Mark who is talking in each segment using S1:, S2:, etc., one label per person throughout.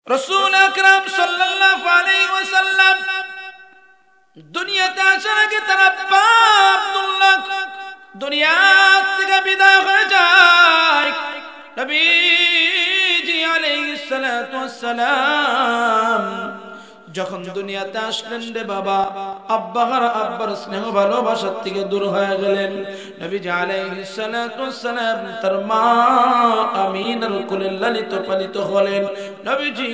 S1: রাসূল আকরাম সাল্লাল্লাহু আলাইহি ওয়াসাল্লাম দুনিয়াতে আসার আগে তার আব্বা আব্দুল্লাহ দুনিয়া থেকে বিদায় হয়ে যায়। নবীজি আলাইহিস সালাতু ওয়াস সালাম যখন দুনিয়াতে আসলেন রে বাবা, আব্বার স্নেহ ভালোবাসা থেকে দূর হয়ে গেলেন। নবীজি আলাইহিস সালাতু ওয়াস সালাম তার মা আমিনার কোলে লালিত পালিত হলেন। নবীজি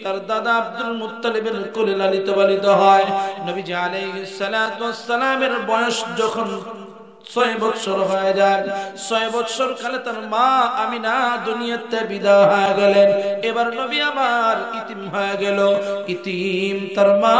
S1: তার দাদা আব্দুল মুত্তালিবের কোলে লালিত পালিত হয়। নবীজি আলাইহিস সালাতু ওয়াস সালামের বয়স যখন 6 বছর হয়ে যায়, 6 বছর কালে তার মা আমিনা দুনিয়াতে বিদায় হয়ে গেলেন। এবার নবী আমার ইতিম হয়ে গেল। ইতিম, তার মা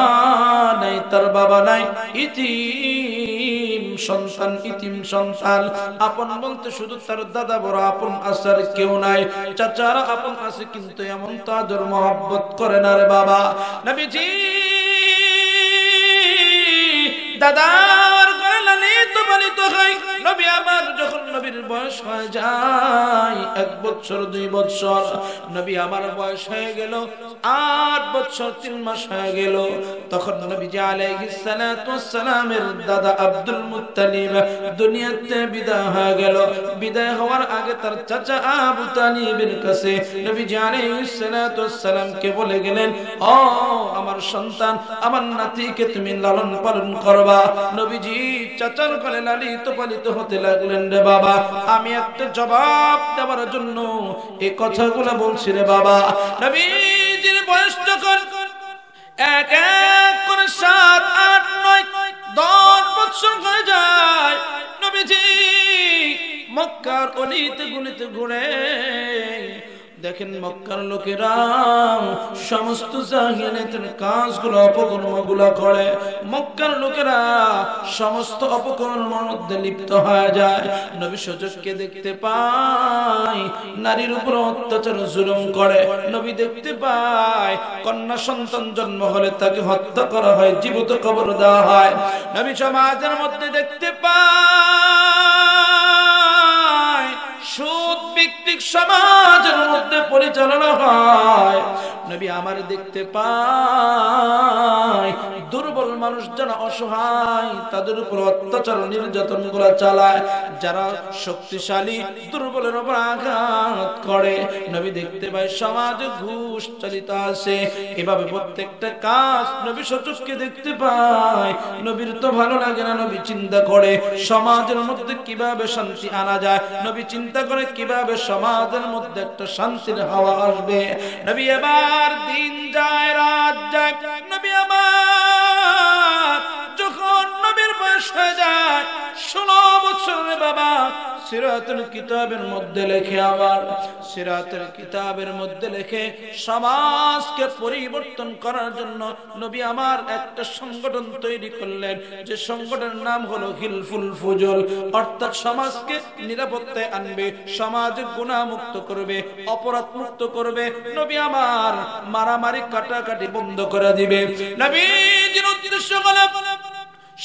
S1: নাই, তার বাবা নাই, ইতিম সন্তান। ইতিম সন্তান আপন বলতে শুধু তার দাদা বড় আপন আসার কেউ নাই। চাচারা আপন আছে কিন্তু এমন তো আদর মহব্বত করে না রে বাবা। নবীজি দাদার ঘরে লালিত পালিত হয়। নবী আমার যখন নবীর বয়স হয়ে যায় 1 বছর 2 বছর, নবী আমার বয়স হয়ে গেল 8 বছর 3 মাস হয়ে গেল, তখন নবীজি আলাইহিস সালাতু ওয়াস সালামের দাদা আব্দুল মুত্তালিব দুনিয়াতে বিদায় হয়ে গেল। বিদায় হওয়ার আগে তার চাচা আবু তালিবের কাছে নবীজি আলাইহিস সালাতু ওয়াস সালামকে বলে গেলেন, ও আমার সন্তান, আমার নাতিকে তুমি লালন পালন করবা। নবীজি চাচার কোলে লালিত পালিত হতে লাগলেন রে বাবা। আমি একটা জবাব দেওয়ার জন্য এই কথাগুলো বলছি রে বাবা। নবীজির বয়স যখন 1 1 করে 7 8 9 10 বছর হয়ে যায়, নবীজি মক্কার অলিতে গলিতে ঘুরে দেখেন মক্কার লোকেরা সমস্ত জাহিলিয়াতের কাজগুলো অপকর্মগুলো করে। মক্কার লোকেরা সমস্ত অপকর্মের মধ্যে লিপ্ত হয়ে যায়। নবী সুযোগকে দেখতে পায় নারীর উপর অত্যাচার জুলুম করে। নবী দেখতে পায় কন্যা সন্তান জন্ম হলে তাকে হত্যা করা হয়, জীবিত কবর দেওয়া হয়। নবী সমাজের মধ্যে দেখতে পায় সুদ ভিত্তিক সমাজের মধ্যে পরিচালনা হয়। নবী আমার দেখতে পায় দুর্বল মানুষ যারা অসহায় তাদের উপর অত্যাচার নির্যাতন গুলা চালায়। যারা শক্তিশালী দুর্বলের উপর আঘাত করে। নবী দেখতে পায় সমাজে ঘুষ চালিত আছে। এভাবে প্রত্যেকটা কাজ নবী সচক্ষে দেখতে পায়। নবীর তো ভালো লাগে না। নবী চিন্তা করে সমাজের মধ্যে কিভাবে শান্তি আনা যায়। নবী চিন্তা করে কিভাবে সমাজের মধ্যে একটা শান্তির হাওয়া আসবে। নবী এবার দিন যায় রাত যায়। নবী আমার যখন নবীর বয়স হয়ে যায় 16 বছরের বাবা, সিরাতুল কিতাবের মধ্যে লেখে, আবার সিরাতুল কিতাবের মধ্যে লেখে সমাজকে পরিবর্তন করার জন্য নবী আমার একটা সংগঠন তৈরি করলেন, যে সংগঠনের নাম হলো হিলফুল ফুজুল। অর্থাৎ সমাজকে নিরাপত্তায় আনবে, সমাজে গুনাহ মুক্ত করবে, অপরাধ মুক্ত করবে। নবী আমার মারামারি কাটাকাটি বন্ধ করে দিবে। নবীজির উদ্দেশ্য হলো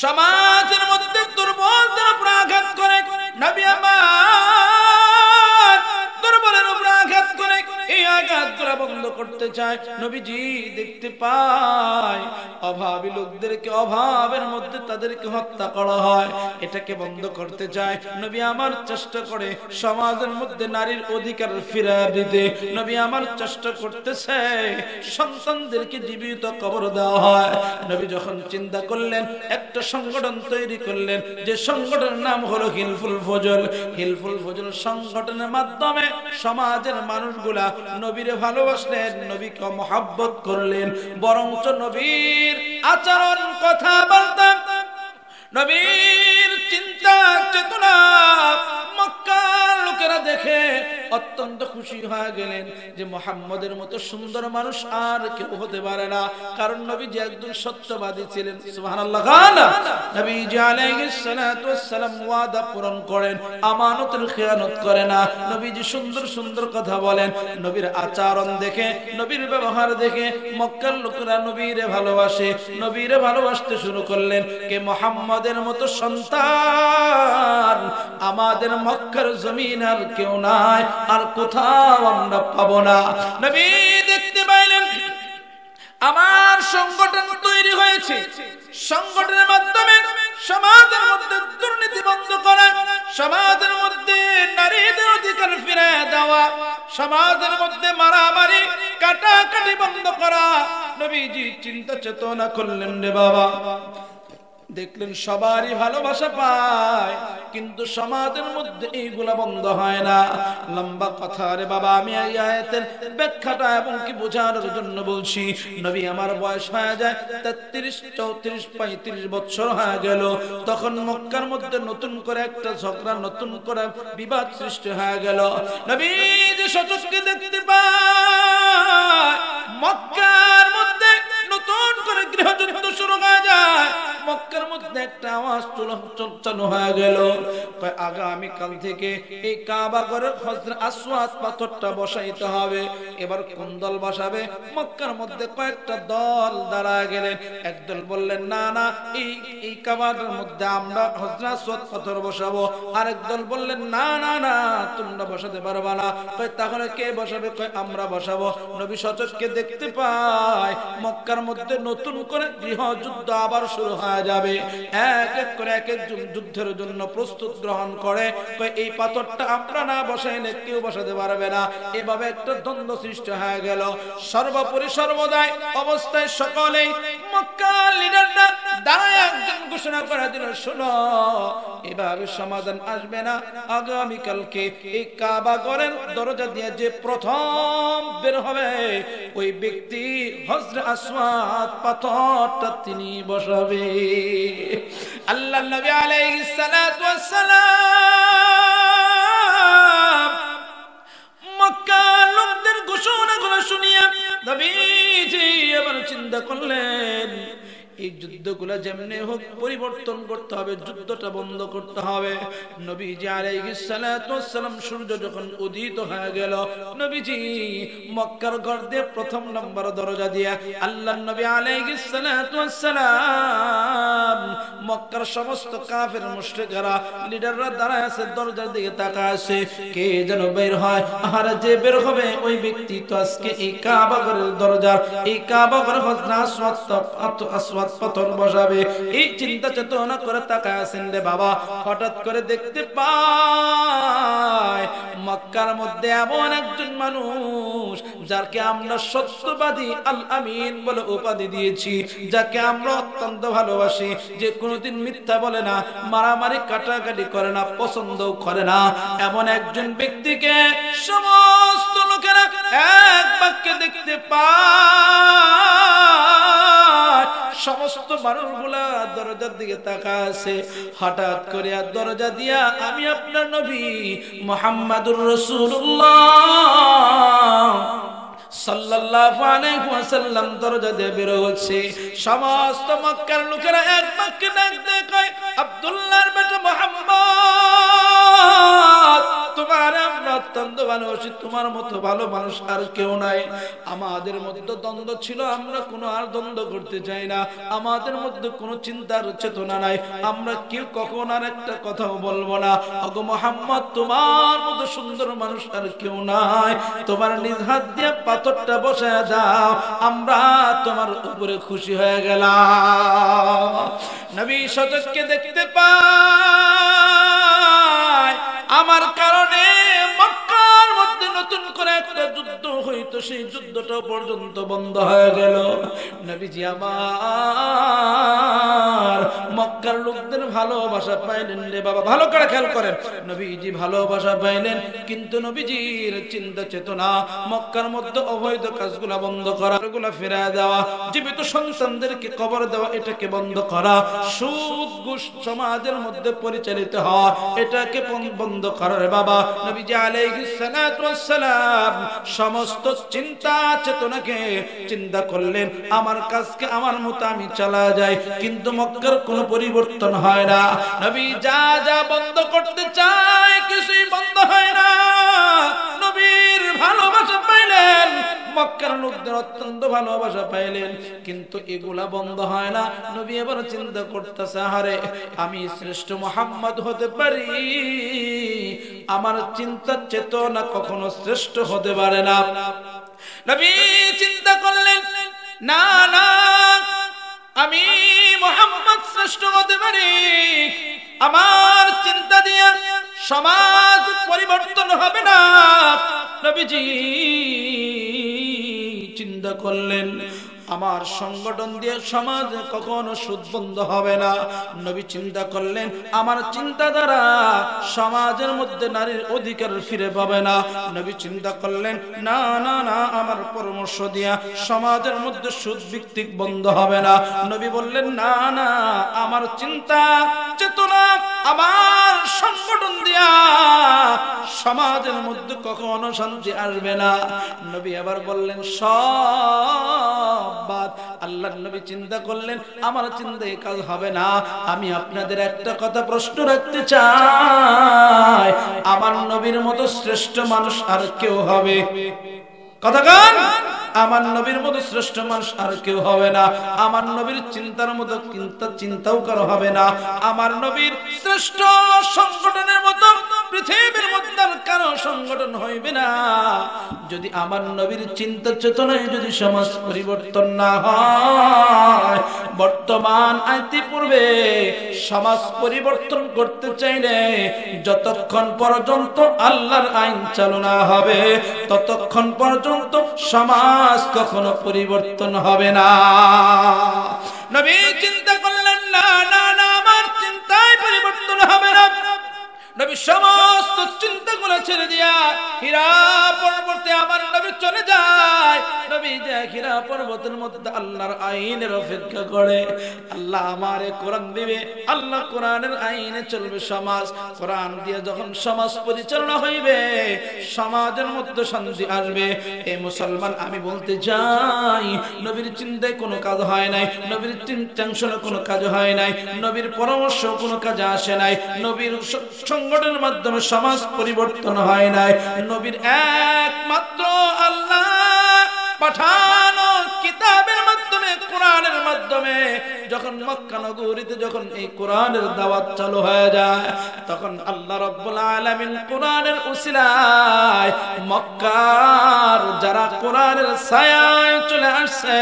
S1: সমাজের মধ্যে দুর্বলদের উপর আঘাত করে। নবী আমার দুর্বলের উপর আঘাত করে এই আঘাতগুলো বন্ধ করতে চায়। নবীজি দেখতে পায় অভাবী লোকদেরকে অভাবের মধ্যে তাদেরকে হত্যা করা হয়, এটাকে বন্ধ করতে চায়। নবী আমার চেষ্টা করে সমাজের মধ্যে নারীর অধিকার ফিরিয়ে দিতে। নবী আমার চেষ্টা করতেছে সন্তানদেরকে জীবিত কবর দেওয়া হয়। নবী যখন চিন্তা করলেন একটা সংগঠন তৈরি করলেন, যে সংগঠনের নাম হলো হিলফুল ফুজুল। হিলফুল ফুজুল সংগঠনের মাধ্যমে সমাজের মানুষগুলা নবীরে ভালোবাসলেন, নবীকে মহব্বত করলেন। বরঞ্চ নবীর আচরণ কথা বলতেন, নবীর চিন্তা চেতনা মক্কার লোকেরা দেখে অত্যন্ত খুশি হয়ে গেলেন যে মুহাম্মদের মতো সুন্দর মানুষ আর কেউ হতে পারে না। কারণ নবীজি একজন সত্যবাদী ছিলেন। সুবহানাল্লাহ। নবীজি আলাইহিস সালাতু ওয়াস সালাম ওয়াদা পূরণ করেন, আমানতের খেয়ানত করে না। নবীজি সুন্দর সুন্দর কথা বলেন। নবীর আচরণ দেখে, নবীর ব্যবহার দেখে মক্কার লোকেরা নবীরে ভালোবাসে। নবীরে ভালোবাসতে শুরু করলেন। কে মুহাম্মদের মতো সন্তান আমাদের মক্কার জমিন আর কেউ নাই, আর কোথাও আমরা পাবো না। নবী দেখতে পাইলেন সংগঠন তৈরি হয়েছে, সংগঠনের মাধ্যমে সমাজের মধ্যে দুর্নীতি বন্ধ করা, সমাজের মধ্যে নারীদের অধিকার ফিরে দেওয়া, সমাজের মধ্যে মারামারি কাটাকাটি বন্ধ করা। নবীজি চিন্তা চেতনা করলেন রে বাবা। দেখলেন সবারই ভালোবাসা পায়, কিন্তু সমাজের মধ্যে এইগুলা বন্ধ হয় না। লম্বা কথা রে বাবা, আমি এই আয়াতের ব্যাখ্যাটা এবং কি বোঝানোর জন্য বলছি। নবী আমার বয়স হয়ে যায় 33, 34, 35 বছর হয়ে গেল। তখন মক্কার মধ্যে নতুন করে একটা ঝগড়া, নতুন করে বিবাদ সৃষ্টি হয়ে গেল। নবী যে সচক্ষে দেখতে পায় মক্কার মধ্যে নতুন করে গৃহযুদ্ধ শুরু হয়ে যায়। মক্কার মধ্যে একটা আওয়াজ চালু হয়ে গেল, আগামী কাল থেকে এই কাবা ঘরের হযরত আসওয়াদ পাথরটা বসাইতে হবে। এবার কোন দল বসাবে? মক্কার মধ্যে কয়েকটা দল দাঁড়ায় গেলেন। একদল বললেন না না, এই কাবার মধ্যে আমরা হযরত আসওয়াদ পাথর বসাবো। আরেক দল বললেন না না না, তোমরা বসাতে পারবে না। তাহলে কে বসাবে? আমরা বসাবো। নবী সচক্ষে দেখতে পায় মক্কার মধ্যে নতুন করে গৃহযুদ্ধ আবার শুরু হয় যাবে। এক এক করে এক একজন যুদ্ধের জন্য প্রস্তুত গ্রহণ করে। এই পাথরটা আমরা না বসাইলে কেউ বসাতে পারবে না। এভাবে একটা দ্বন্দ্ব সৃষ্টি হয়ে গেল। সর্বোপরি সর্বদাই অবস্থায় সকলেই মক্কার লিডাররা দাঁড়ায় একজন ঘোষণা করে দিল, শোনো, এভাবে সমাধান আসবে না। আগামীকালকে এই কাবা ঘরের দরজা দিয়ে যে প্রথম বের হবে ওই ব্যক্তি হযরত আসওয়াদ পাথরটা তিনি বসাবে। আল্লাহর নবী আলাইহিস সালাতু ওয়াস সালাম মক্কার লোকদের ঘোষণাগুলো শুনিয়ে নবীজি এবার চিন্তা করলেন এই যুদ্ধগুলো যেমনি হোক পরিবর্তন করতে হবে, যুদ্ধটা বন্ধ করতে হবে। নবীজি আলাইহিস সালাতু ওয়াস সালাম সূর্য যখন উদিত হয়ে গেল, নবীজি মক্কার ঘর দিয়ে প্রথম নম্বর দরজা দিয়ে আল্লাহর নবী আলাইহিস সালাতু ওয়াস সালাম মক্কার সমস্ত কাফের মুশরিকরা লিডাররা দাঁড়ায় আছে, দরজার দিকে তাকায় আছে, কে যেন বের হয়। আর যে বের হবে ওই ব্যক্তি তো আজকে এই কাবা ঘরের দরজার, এই কাবা ঘর হযরত আসওয়াদ পাথর বসাবে। এই চিন্তা চেতনা করে তাকায় আছেন রে বাবা। হঠাৎ করে দেখতে পায় মক্কার মধ্যে এমন একজন মানুষ যাকে আমরা সত্যবাদী আল আমিন বলে উপাধি দিয়েছি, যাকে আমরা অত্যন্ত ভালোবাসি, যে কোনোদিন মিথ্যা বলে না, মারামারি কাটাকাটি করে না, পছন্দও করে না। এমন একজন ব্যক্তিকে সমস্ত লোকেরা এক বাক্যে দেখতে পায়। সমস্ত মানুষগুলা দরজার দিকে তাকায় আছে। হঠাৎ করে আর দরজা দিয়া আমি আপনার নবী মুহাম্মাদুর রাসূলুল্লাহ সাল্লাল্লাহু আলাইহি ওয়াসাল্লাম দরজা দিয়ে বের হচ্ছে। সমস্ত মক্কার লোকেরা এক বাক্যে ডাক দিয়ে কয়, আব্দুল্লাহর বেটা মুহাম্মদ, তোমার আমরা অত্যন্ত ভালোবাসি, তোমার মতো ভালো মানুষ আর কেউ নাই। আমাদের মধ্যে দ্বন্দ্ব ছিল, আমরা কোনো আর দ্বন্দ্ব করতে চাই না। আমাদের মধ্যে কোনো চিন্তার চেতনা নাই, আমরা কেউ কখন আর একটা কথাও বলবো না। ওগো মুহাম্মদ, তোমার মতো সুন্দর মানুষ আর কেউ নাই, তোমার নিজ হাত দিয়ে পাথরটা বসায় দাও, আমরা তোমার উপরে খুশি হয়ে গেলাম। নবী সচক্ষে দেখতে পায় আমার কারণে মক্কার মধ্যে নতুন করে একটা যুদ্ধ হইতো, সেই যুদ্ধটা পর্যন্ত বন্ধ হয়ে গেল। নবীজি আমার মক্কার লোকদের ভালোবাসা পাইলেন রে বাবা। ভালো করে খেয়াল করেন, নবীজি ভালোবাসা পাইলেন, কিন্তু নবীজির চিন্তা চেতনা মক্কার মধ্যে অবৈধ কাজগুলা বন্ধ করা, এগুলা ফিরিয়ে দেওয়া, জীবিত সন্তানদেরকে কবর দেওয়া, এটাকে বন্ধ করা, সুদ ঘুষ সমাজের মধ্যে পরিচালিত হওয়া, এটাকে বন্ধ করার বাবা। নবীজি আলাইহিস সালাতু ওয়াস সালাম সমস্ত চিন্তা চেতনাকে চিন্তা করলেন, আমার কাজকে আমার মতো আমি চালা যাই, কিন্তু মক্কার কোনো পরিবর্তন হয় না। নবী যা যা বন্ধ করতে চায় কিছুই বন্ধ হয় না। নবীর ভালোবাসা পাইলেন, মক্কার লোকদের অত্যন্ত ভালোবাসা পাইলেন, কিন্তু এগুলা বন্ধ হয় না। নবী এবার চিন্তা করতেছে, আরে আমি শ্রেষ্ঠ মুহাম্মদ হতে পারি, আমার চিন্তা চেতনা কখনো শ্রেষ্ঠ হতে পারে না। নবী চিন্তা করলেন, না না, আমি মুহাম্মদ শ্রেষ্ঠ হতে পারি, আমার চিন্তা দিয়ে সমাজ পরিবর্তন হবে না। নবীজি চিন্তা করলেন আমার সংগঠন দিয়ে সমাজ কখনো সুদ বন্ধ হবে না। নবী চিন্তা করলেন আমার চিন্তা দ্বারা সমাজের মধ্যে নারীর অধিকার ফিরে পাবে না। নবী চিন্তা করলেন না না না, আমার পরামর্শ দিয়া সমাজের মধ্যে সুদ ভিত্তিক বন্ধ হবে না। নবী বললেন না না, আমার চিন্তা চেতনা আমার সংগঠন দিয়া সমাজের মধ্যে কখনো শান্তি আসবে না। নবী আবার বললেন সব বাদ। আল্লাহর নবী চিন্তা করলেন আমার চিন্তায় কাজ হবে না। আমি আপনাদের একটা কথা প্রশ্ন রাখতে চাই, আমার নবীর মতো শ্রেষ্ঠ মানুষ আর কেউ হবে? কথা গান, আমার নবীর মতো শ্রেষ্ঠ মানুষ আর কেউ হবে না। আমার নবীর চিন্তার মতো চিন্তাও কারো হবে না। আমার নবীর শ্রেষ্ঠ সংগঠনের মতো পৃথিবীর মধ্যে কারো সংগঠন হইবে না। যদি আমার নবীর চিন্তা চেতনায় যদি সমাজ পরিবর্তন না হয়, বর্তমান আইতি পূর্বে সমাজ পরিবর্তন করতে চাইলে যতক্ষণ পর্যন্ত আল্লাহর আইন চালু না হবে ততক্ষণ পর্যন্ত সমাজ কখনো পরিবর্তন হবে না। নবী চিন্তা করলেন না না না, আমার চিন্তায় পরিবর্তন হবে না। নবী সমস্ত চিন্তাগুলো ছেড়ে দিয়া হীরা পর্বতে আমার নবী চলে যায়। নবী যে হীরা পর্বতের মধ্যে আল্লাহর আইনের অপেক্ষা করে। আল্লাহ আমারে কোরআন দিবে, আল্লাহ কোরআনের আইনে চলবে সমাজ। কোরআন দিয়ে যখন সমাজ পরিচালনা হইবে সমাজের মধ্যে শান্তি আসবে। এই মুসলমান আমি বলতে চাই নবীর চিন্তায় কোনো কাজ হয় নাই, নবীর টেনশনে কোনো কাজ হয় নাই, নবীর পরামর্শ কোনো কাজে আসে নাই, নবীর সংগঠনের মাধ্যমে সমাজ পরিবর্তন হয় নাই। নবীর একমাত্র আল্লাহ পাঠানো কিতাবের মাধ্যমে কোরআনের মাধ্যমে যখন মক্কা নগরীতে যখন এই কোরআনের দাওয়াত চালু হয়ে যায় তখন আল্লাহ রাব্বুল আলামিন কোরআনের উসিলায় মক্কার যারা কোরআনের ছায়ায় চলে আসছে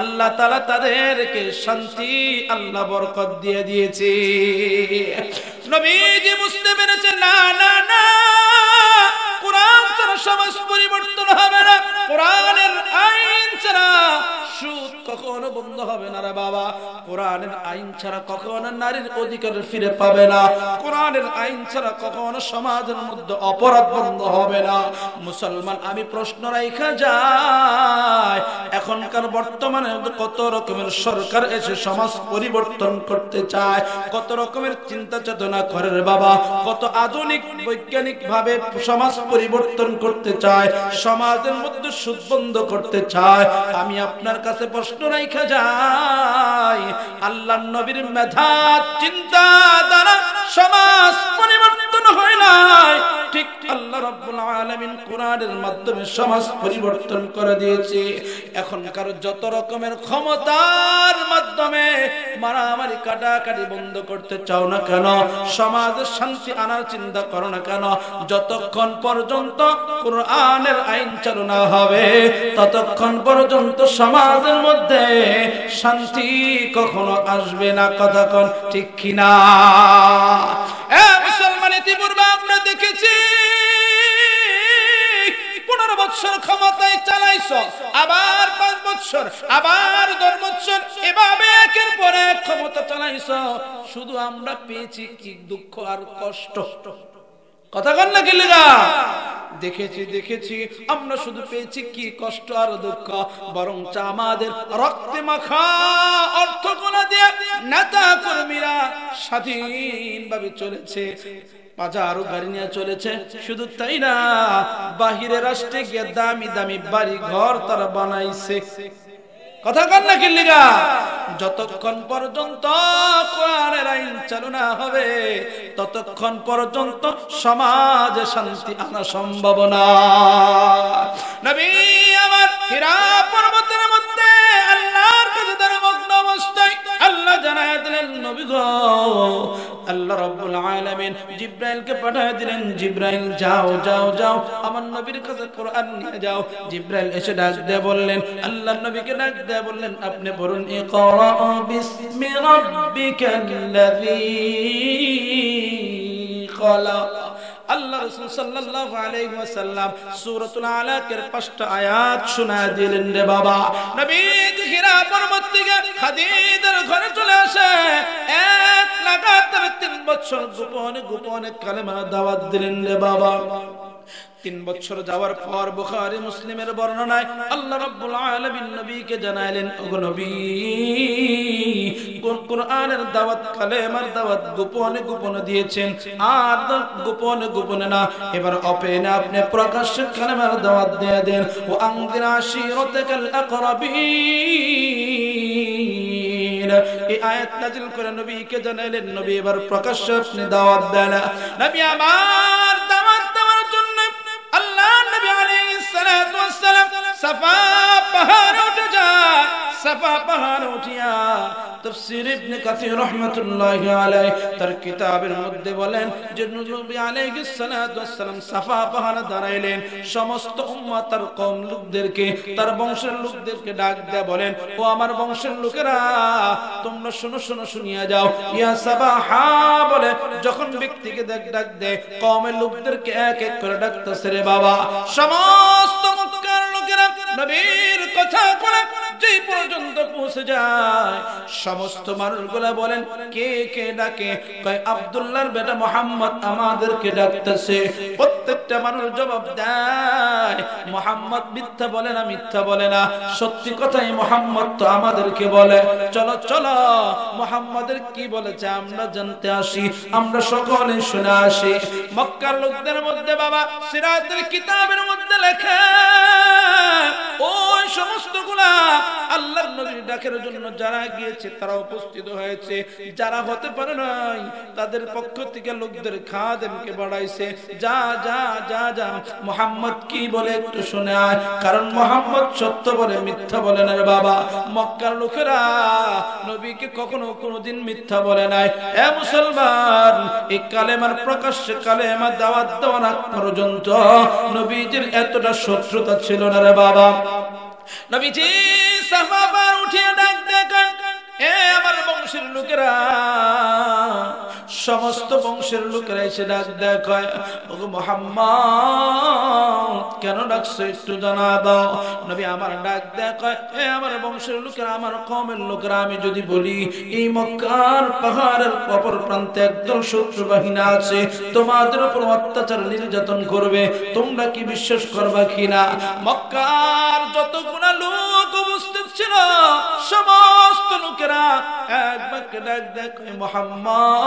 S1: আল্লাহ তাআলা তাদেরকে শান্তি আল্লাহ বরকত দিয়ে দিয়েছে। নবীজি বুঝতে পেরেছেন না না না, কোরআন ছাড়া সমাজ পরিবর্তন হবে না, কোরআনের আইন ছাড়া সুদ কখনো বন্ধ হবে না রে বাবা, কোরআনের আইন ছাড়া কখনো নারীর অধিকার ফিরে পাবে না, কোরআনের আইন ছাড়া কখনো সমাজের মধ্যে অপরাধ বন্ধ হবে না। মুসলমান আমি প্রশ্ন রাখা যায় এখনকার বর্তমানে কত রকমের সরকার এসে সমাজ পরিবর্তন করতে চায়, কত রকমের চিন্তা চেতনা করে রে বাবা, কত আধুনিক বৈজ্ঞানিক ভাবে সমাজ পরিবর্তন করতে চায়, সমাজের মধ্যে সুদ বন্ধ করতে চায়। আমি আপনার কাছে প্রশ্ন রাখা যায় আল্লাহর নবীর মেধা চিন্তা দ্বারা সমাজ পরিবর্তন হয় নাই, ঠিক আল্লাহ রাব্বুল আলামিন কোরআনের মাধ্যমে সমাজ পরিবর্তন করে দিয়েছে। এখনকার যত রকমের ক্ষমতার মাধ্যমে মারামারি কাটাকাটি বন্ধ করতে চাও না কেন, সমাজে শান্তি আনার চিন্তা করো না কেন, যতক্ষণ পর্যন্ত কোরআনের আইন চালু না হবে ততক্ষণ পর্যন্ত সমাজের মধ্যে শান্তি কখনো আসবে না। কথা কোন ঠিক কিনা? মুসলমান ইতিপূর্বে আমরা দেখেছি 15 বছর ক্ষমতায় চালাইছো, আবার 5 বছর, আবার 10 বছর, এভাবে একের পর এক ক্ষমতা চালাইছো, শুধু আমরা পেয়েছি কি দুঃখ আর কষ্ট। কথা কন না কি লাগা? দেখেছি আমরা শুধু পেয়েছি কি কষ্ট আর দুঃখ, বরং আমাদের রক্তে মাখা অর্থগুলো দিয়ে নেতা কর্মীরা স্বাধীনভাবে চলেছে, বাজার গাড়ি নিয়ে চলেছে। শুধু তাই না, বাহিরে রাষ্ট্রে গিয়ে দামি দামি বাড়ি ঘর তারা বানাইছে। কথা কন না কি লাগা? যতক্ষণ পর্যন্ত কোরআনের আইন চালু না হবে ততক্ষণ পর্যন্ত সমাজে শান্তি আনা সম্ভব না। নবী আমার হীরা পর্বতের মধ্যে আল্লাহর কাছে তার মগ্ন অবস্থায় আল্লাহ জানায় দিলেন নবী গো আল্লাহ রাব্বুল আলামিন জিবরাইলকে পাঠিয়ে দিলেন, জিবরাইল যাও যাও যাও আমার নবীর কাছে কোরআন নিয়ে যাও। জিবরাইল এসে ডাক দিয়ে বললেন, আল্লাহর নবীকে ডাক দিয়ে বললেন, আপনি পড়ুন ইকরা বিসমি রাব্বিকাল্লাযী খালাক। আল্লাহ রাসূল সাল্লাল্লাহু আলাইহি ওয়াসাল্লাম সূরাতুল আলাকের 5টা আয়াত শোনায় দিলেন রে বাবা। নবী হিরা পর্বত থেকে খাদিজার ঘরে চলে আসে, এক লাগাতার 3 বছর গোপনে গোপনে কালেমার দাওয়াত দিলেন রে বাবা। 3 বছর যাওয়ার পর বুখারী মুসলিমের বর্ণনায় আল্লাহ রাব্বুল আলামিন নবীকে জানাইলেন, ওগো নবী, কোরআনের দাওয়াত কালেমার দাওয়াত গোপনে গোপনে দিয়েছেন, আর গোপনে গোপনে না, এবার ওপেনে আপনি প্রকাশ্যে কালেমার দাওয়াত দিয়ে দেন। ও আনজির আশিরাতাকাল আকরাবিন, এই আয়াত নাযিল করে নবীকে জানাইলেন, নবী এবার প্রকাশ্যে আপনি দাওয়াত দেন। নবী আমার দাওয়াত দেওয়ার জন্য আল্লাহ নবী আলাইহিস সালাতু ওয়াস সালাম সাফা পাহাড়ে উঠে যায়। সাফা পাহাড়ে উঠিয়া তাফসীর ইবনে কাসীর রাহমাতুল্লাহি আলাইহি তার কিতাবের মধ্যে বলেন যে নবী আলাইহিস সালাতু ওয়াস সালাম সাফা পাহাড়ে দাঁড়াইলেন, সমস্ত উম্মত তার কওম লোকদেরকে, তার বংশের লোকদেরকে ডাক দেয়া বলেন, ও আমার বংশের লোকেরা, তোমরা শুনো শুনো শুনিয়া যাও। ইয়া সাবাহা বলে যখন ব্যক্তিকে ডাক দেয়, কওমের লোকদেরকে এক এক করে ডাকতেছে রে বাবা। সমস্ত মক্কার লোকেরা নবীর কথা করে যেই পর্যন্ত পৌঁছে যায়, সমস্ত মানুষগুলা বলেন, কে কে ডাকে? কয় আব্দুল্লাহর বেটা মুহাম্মদ আমাদেরকে ডাকতেছে। প্রত্যেকটা মানুষ জবাব দেয়, মুহাম্মদ মিথ্যা বলে না, মিথ্যা বলে না, সত্যি কথাই মুহাম্মদ তো আমাদেরকে বলে। চলো চলো মুহাম্মাদের কি বলেছে আমরা জানতে আসি, আমরা সকলে শুনে আসি। মক্কার লোকদের মধ্যে বাবা সিরাতের কিতাবের মধ্যে লেখা, ওই সমস্তগুলা আল্লাহর নবীর ডাকের জন্য যারা গিয়েছে তারা উপস্থিত হয়েছে, যারা হতে পারে নাই তাদের পক্ষ থেকে লোকদের খাদেমকে বাড়াইছে, যা যা যা যা মুহাম্মদ কি বলে একটু শুনে আয়, কারণ মুহাম্মদ সত্য বলে মিথ্যা বলে না রে বাবা। মক্কার লোকেরা নবীকে কখনো কোনোদিন মিথ্যা বলে নাই। এ মুসলমান, এই কালেমার প্রকাশ্যে কালেমা দাওয়াত দেওয়ার আগ পর্যন্ত নবীজির এতটা শত্রুতা ছিল না রে বাবা। নবীজি সাহাবা উঠিয়ে ডাক দেখেন, এ আমার বংশের লোকেরা, সমস্ত বংশের লোকেরা এসে ডাক দেখায়, ওগো মুহাম্মদ কেন ডাকছো একটু জানা দাও। নবী আমার ডাক দেখায়, এ আমার বংশের লোকেরা, আমার কওমের লোকেরা, আমি যদি বলি এই মক্কার পাহাড়ের অপর প্রান্তে একদল শত্রু বাহিনী আছে, তোমাদের উপর অত্যাচার নির্যাতন করবে, তোমরা কি বিশ্বাস করবা কিনা? মক্কার যতগুলো লোক উপস্থিত ছিল সমস্ত লোকেরা এক বাক্যে ডাক দেখায়, মুহাম্মদ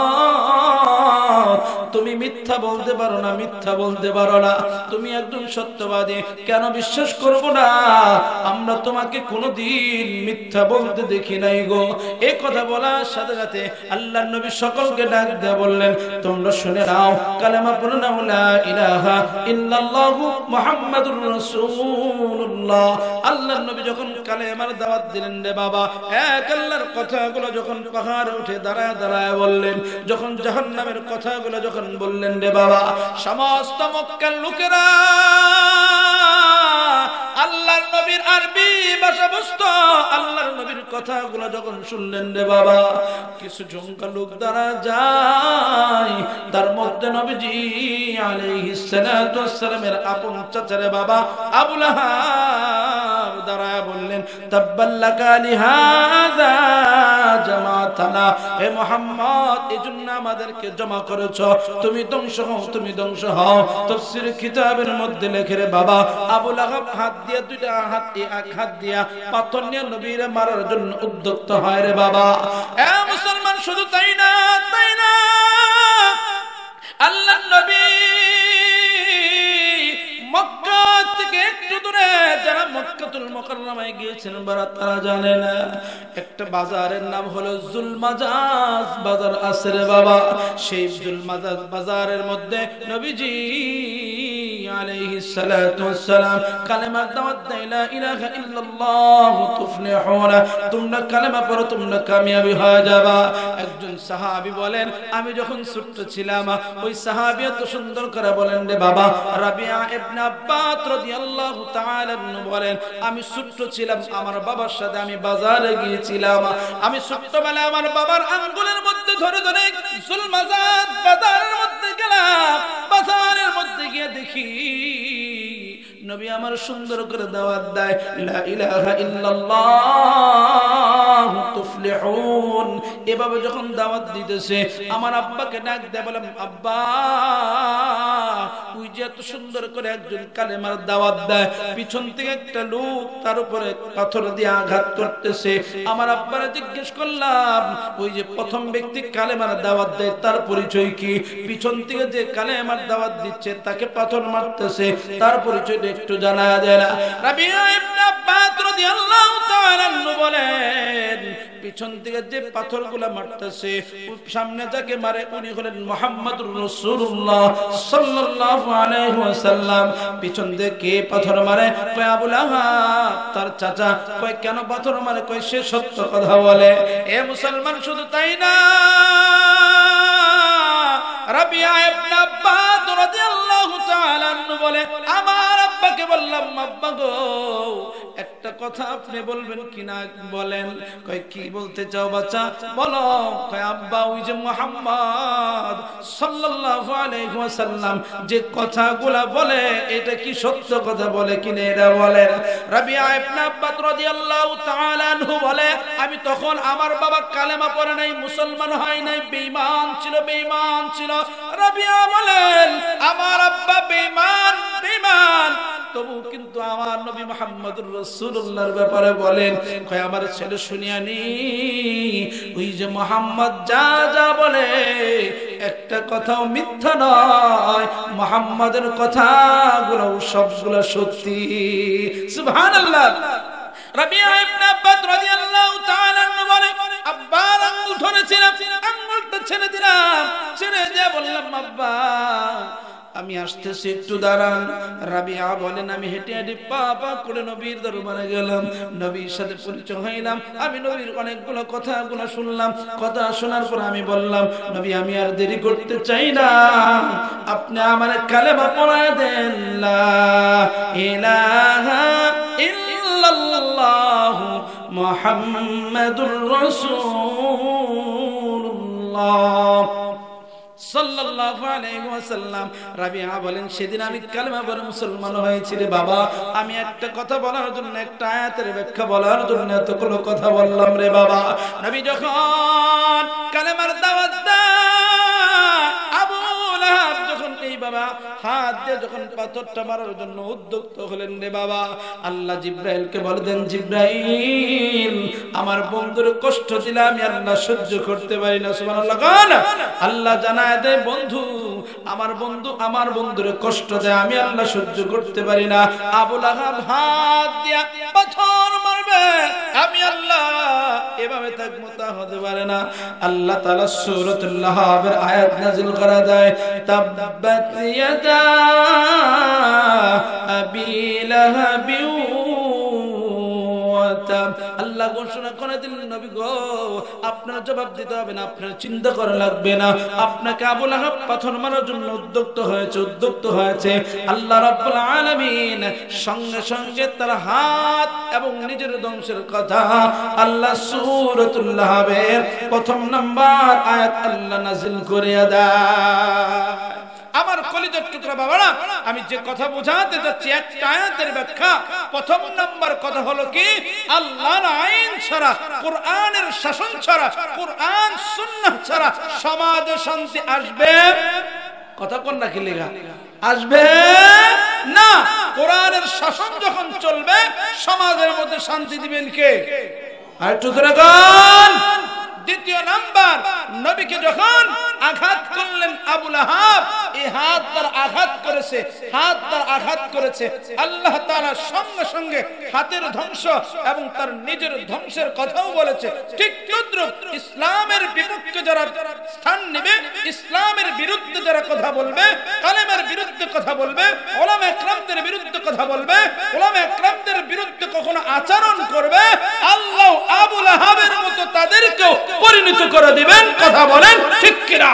S1: তুমি মিথ্যা বলতে পারো না, মিথ্যা বলতে পারো না, তুমি একজন সত্যবাদী, কেন বিশ্বাস করব না? আমরা তোমাকে কোনোদিন মিথ্যা বলতে দেখি নাই গো। এই কথা বলার সাথে সাথে আল্লাহর নবী সকলকে ডাক দিয়ে বললেন, তোমরা শুনে নাও, কালেমা পড়ো না, লা ইলাহা ইল্লাল্লাহু মুহাম্মাদুর রাসূলুল্লাহ। আল্লাহর নবী যখন কালেমার দাওয়াত দিলেন রে বাবা, এক আল্লাহর কথাগুলো যখন পাহাড়ে উঠে দাঁড়ায় দাঁড়ায় বললেন, যখন জাহান্নামের কথাগুলো যখন বললেন রে বাবা, সমস্ত মক্কার লোকেরা আল্লাহর নবীর আরবি ভাষা বুঝতো, আল্লাহর নবীর কথাগুলো যখন শুনলেন রে বাবা, কিছু জঙ্কা লোক দ্বারা যায়, তার মধ্যে নবীজি আলাইহিস সালাতু ওয়াস সালামের আপন চাচা রে বাবা আবু লাহাব দাঁড়ায় বললেন, তাব্বাল্লাকা লিহাযা জামাতানা, হে মুহাম্মদ এজন্য আমাদেরকে জমা করেছো, তুমি ধ্বংস হও, তুমি ধ্বংস হও। তাফসীর কিতাবের মধ্যে লেখে রে বাবা, আবু লাহাব হাত দিয়ে দুইটা হাত দিয়া পাথর নিয়ে নবীরে মারার জন্য উদ্যত হয় রে বাবা। এ মুসলমান, শুধু তাই না, তাই না, আল্লাহর নবী মক্কা থেকে একটু দূরে যারা মক্কাতুল মুকাররমায় গিয়েছেন তারা জানে না, একটা বাজারের নাম হলো জুলমাজাজ বাজার আছে রে বাবা। সেই জুলমাজাজ বাজারের মধ্যে নবীজি আলাইহিস সালাতু ওয়াস সালাম কালেমা দাওয়াত দেয় লা ইলাহা ইল্লাল্লাহ তুফলিহুন, তোমরা কালেমা পড়ো তোমরা কামিয়াবি হয়ে যাবা। একজন সাহাবী বলেন আমি যখন ছোট ছিলাম, ওই সাহাবী এত সুন্দর করে বলেন রে বাবা, রাবিয়া ইবনে আব্বাস রাদিয়াল্লাহু তাআলা বলেন আমি ছোট ছিলাম, আমার বাবার সাথে আমি বাজারে গিয়েছিলাম, আমি ছোটবেলায় আমার বাবার আঙ্গুলের মধ্যে ধরে ধরে জুলমাজাত বাজারের মধ্যে গেলাম, বাজারের মধ্যে গিয়ে দেখি নবী আমার সুন্দর করে দাওয়াত দেয় লা ইলাহা ইল্লাল্লাহ তুফলিহুন। এভাবে যখন দাওয়াত দিতেছে আমার আব্বাকে ডাক দেয়, বললাম আব্বা ওই যে এত সুন্দর করে একজন কালেমার দাওয়াত দেয়, পিছন থেকে একটা লোক তার উপরে পাথর দিয়ে আঘাত করতেছে। আমার আব্বারে জিজ্ঞেস করলাম ওই যে প্রথম ব্যক্তি কালেমার দাওয়াত দেয় তার পরিচয় কি? পিছন থেকে যে কালেমার দাওয়াত দিচ্ছে তাকে পাথর মারতেছে, তার পরিচয় একটু জানা যায় না? রাবিয়া ইবনে আব্বাস রাদিয়াল্লাহু তাআলা বলেন পিছন থেকে যে পাথরগুলা মারতেছে সামনে যাকে মারে উনি হলেন মুহাম্মদুর রাসূলুল্লাহ সাল্লাল্লাহু আলাইহি ওয়াসাল্লাম। পিছন থেকে কে পাথর মারে? কয় আবু লাহাব, তার চাচা। কয় কেন পাথর মারে? কয় সে সত্য কথা বলে। এ মুসলমান, শুধু তাই না, রাবিয়া ইবনে আব্বাস রাদিয়াল্লাহু তাআলা আনহু বলে আমার আব্বাকে বললাম আব্বা গো একটা কথা আপনি বলবেন কিনা? বলেন। কয় কি বলতে চাও বাচ্চা? বলো। কয় আব্বা ওই যে মুহাম্মদ সাল্লাল্লাহু আলাইহি ওয়াসাল্লাম যে কথাগুলা বলে এটা কি সত্য কথা বলে কিনা এটা বলেন। রাবিয়া ইবনে আব্বাস রাদিয়াল্লাহু তাআলা আনহু বলে আমি তখন আমার বাবা কালেমা পড়ে নাই, মুসলমান হয় নাই, বেঈমান ছিল, বেঈমান ছিল। রাবিয়া বলেন আমার আব্বা বেঈমান, বেঈমান, তবু কিন্তু আমার নবী মুহাম্মদুর রাসূলুল্লাহর ব্যাপারে বলেন কয় আমার ছেলে শুনিয়ানি ওই যে মুহাম্মদ যা যা বলে একটা কথাও মিথ্যা নয়, মুহাম্মাদের কথাগুলো সবগুলো সত্যি। সুবহানাল্লাহ। রাবিয়া ইবনে আব্বাস রাদিয়াল্লাহু তাআলা আনহু বলে আব্বার আঙ্গুল ধরেছিলাম, আঙ্গুলটা ছেড়ে দিলাম, ছেড়ে দিয়ে বললাম আব্বা আমি আসতেছি একটু দাঁড়ান। রাবিয়া বলেন আমি হেঁটে হেঁটে পা পা করে নবীর দরবারে গেলাম, নবীর সাথে পরিচয় হইলাম, আমি নবীর অনেকগুলো কথাগুলো শুনলাম। কথা শোনার পর আমি বললাম নবী আমি আর দেরি করতে চাই না, আপনি আমার কালেমা পড়ায় দেন লা ইলাহা ইল্লাল্লাহু মুহাম্মাদুর রাসূলুল্লাহ সাল্লাল্লাহু আলাইহি ওয়াসাল্লাম। রাবিয়া বলেন সেদিন আমি কালেমা পড়ে মুসলমান হয়েছি রে বাবা, আমি একটা কথা বলার জন্য, একটা আয়াতের ব্যাখ্যা বলার জন্য এতগুলো কথা বললাম রে বাবা। নবী যখন কালেমার দাওয়াত দেয়, আবু লাহাব যখন এই বাবা হাত দিয়ে যখন পাথরটা মারার জন্য উদ্যত হলেন রে বাবা, আল্লাহ জিব্রাইলকে বলে দেন জিব্রাইল আমার বন্ধুর কষ্ট দিলে আমি আল্লাহ সহ্য করতে পারি না। সুবহানাল্লাহ। আল্লাহ জানায় দেয় বন্ধু আমার বন্ধুরে কষ্ট দেয় আমি আল্লাহ সহ্য করতে পারি না। আবু লাহাব হাত দিয়া পাথর মারবে, আমি আল্লাহ এভাবে থাকবো, তা হতে পারে না। আল্লাহ তাআলা সূরাতুল লাহাবের আয়াত নাযিল করা দেয় তাব্বাত ইয়াদা আবি লাহাবি আল্লাহ ঘোষণা করে দিলেন নবী গো আপনার জবাব দিতে হবে না, আপনার চিন্তা করা লাগবে না, আপনাকে আবু লাহাব পাথর মারার জন্য উদ্যত হয়েছে। আল্লাহ রাব্বুল আলামিন সঙ্গে সঙ্গে তার হাত এবং নিজের ধ্বংসের কথা আল্লাহ সূরাতুল লাহাবের প্রথম নাম্বার আয়াত আল্লাহ নাযিল করে দেয়। আমার কলিজার টুকরা বাবারা, আমি যে কথা বোঝাতে যাচ্ছি একটা আয়াতের ব্যাখ্যা। প্রথম নাম্বার কথা হলো কি আল্লাহর আইন ছাড়া, কোরআনের শাসন ছাড়া, কোরআন সুন্নাহ ছাড়া সমাজে শান্তি আসবে? কথা কোন নাকি লেখা আসবে না। কোরআনের শাসন যখন চলবে সমাজের মধ্যে শান্তি দিবেন কে? আর একটু জোরে গান দ্বিতীয় নাম্বার, নবীকে যখন আঘাত করলেন আবু লাহাব, এই হাত তার আঘাত করেছে, হাত তার আঘাত করেছে, আল্লাহ তাআলা সঙ্গে সঙ্গে হাতের ধ্বংস এবং তার নিজের ধ্বংসের কথাও বলেছে। ঠিক তদ্রুপ ইসলামের বিপক্ষে যারা স্থান নেবে, ইসলামের বিরুদ্ধে যারা কথা বলবে, কালেমার বিরুদ্ধে কথা বলবে, উলামায়ে কেরামদের বিরুদ্ধে কথা বলবে, উলামায়ে কেরামদের বিরুদ্ধে কখনো আচরণ করবে, আল্লাহ আবু লাহাবের মতো তাদেরকেও পরিণত করে দিবেন। কথা বলেন ঠিক কিনা?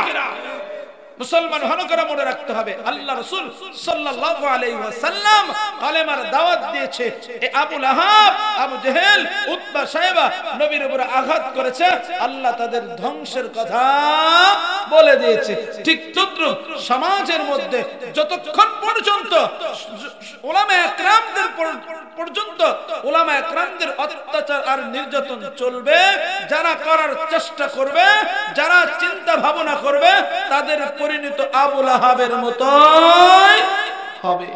S1: মুসলমান ভালো করে মনে রাখতে হবে, আল্লাহ রাসূল সাল্লাল্লাহু আলাইহি ওয়াসাল্লাম কালেমার দাওয়াত দিয়েছে। এই আবু লাহাব, আবু জেহেল, উতবা, শায়বা নবীর উপরে আঘাত করেছে, আল্লাহ তাদের ধ্বংসের কথা বলে দিয়েছে। ঠিক তদ্রুপ সমাজের মধ্যে যতক্ষণ পর্যন্ত উলামায়ে কেরামদের পর্যন্ত উলামায়ে কেরামদের অত্যাচার আর নির্যাতন চলবে, যারা করার চেষ্টা করবে, যারা চিন্তা ভাবনা করবে, তাদের পরিণত আবু লাহাবের মতোই হবে।